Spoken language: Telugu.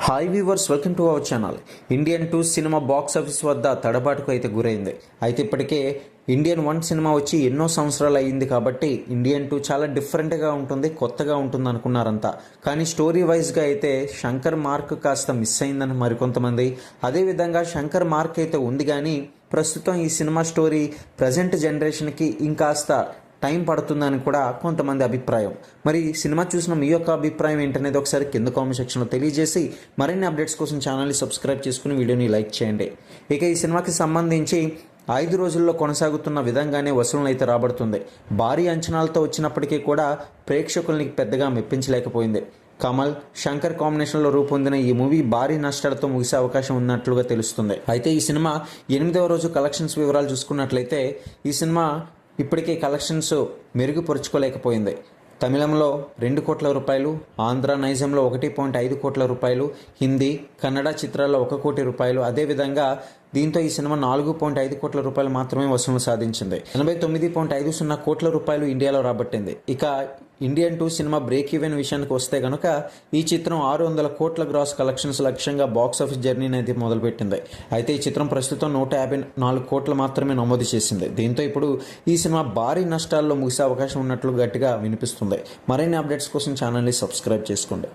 Hi viewers, welcome to our channel. Indian 2 cinema box office వద్ద తడబాటుకు అయితే గురైంది. అయితే ఇప్పటికే ఇండియన్ 1 సినిమా వచ్చి ఎన్నో సంవత్సరాలు అయ్యింది కాబట్టి ఇండియన్ 2 చాలా డిఫరెంట్గా ఉంటుంది, కొత్తగా ఉంటుంది అనుకున్నారంతా. కానీ స్టోరీ వైజ్గా అయితే శంకర్ మార్క్ కాస్త మిస్ అయిందని మరికొంతమంది, అదేవిధంగా శంకర్ మార్క్ అయితే ఉంది కానీ ప్రస్తుతం ఈ సినిమా స్టోరీ ప్రజెంట్ జనరేషన్కి ఇంకాస్త టైం పడుతుందని కూడా కొంతమంది అభిప్రాయం. మరి సినిమా చూసిన మీ యొక్క అభిప్రాయం ఏంటనేది ఒకసారి కింద కామెంట్ సెక్షన్లో తెలియజేసి మరిన్ని అప్డేట్స్ కోసం ఛానల్ని సబ్స్క్రైబ్ చేసుకుని వీడియోని లైక్ చేయండి. ఇక ఈ సినిమాకి సంబంధించి 5 రోజుల్లో కొనసాగుతున్న విధంగానే వసూలను అయితే రాబడుతుంది. భారీ అంచనాలతో వచ్చినప్పటికీ కూడా ప్రేక్షకుల్ని పెద్దగా మెప్పించలేకపోయింది. కమల్, శంకర్ కాంబినేషన్లో రూపొందిన ఈ మూవీ భారీ నష్టాలతో ముగిసే అవకాశం ఉన్నట్లుగా తెలుస్తుంది. అయితే ఈ సినిమా 8వ రోజు కలెక్షన్స్ వివరాలు చూసుకున్నట్లయితే ఈ సినిమా ఇప్పటికే కలెక్షన్స్ మెరుగుపరుచుకోలేకపోయింది. తమిళంలో 2 కోట్ల రూపాయలు, ఆంధ్ర నైజంలో 1.5 కోట్ల రూపాయలు, హిందీ, కన్నడ చిత్రాల్లో 1 కోటి రూపాయలు. అదేవిధంగా దీంతో ఈ సినిమా 4.5 కోట్ల రూపాయలు మాత్రమే వసూలు సాధించింది. 89.50 కోట్ల రూపాయలు ఇండియాలో రాబట్టింది. ఇక ఇండియన్ 2 సినిమా బ్రేక్ ఈవెన్ విషయానికి వస్తే కనుక ఈ చిత్రం 600 కోట్ల గ్రాస్ కలెక్షన్స్ లక్ష్యంగా బాక్స్ ఆఫీస్ జర్నీని అయితే మొదలుపెట్టింది. అయితే ఈ చిత్రం ప్రస్తుతం 154 కోట్లు మాత్రమే నమోదు చేసింది. దీంతో ఇప్పుడు ఈ సినిమా భారీ నష్టాల్లో ముగిసే అవకాశం ఉన్నట్లు గట్టిగా వినిపిస్తుంది. మరిన్ని అప్డేట్స్ కోసం ఛానల్ని సబ్స్క్రైబ్ చేసుకోండి.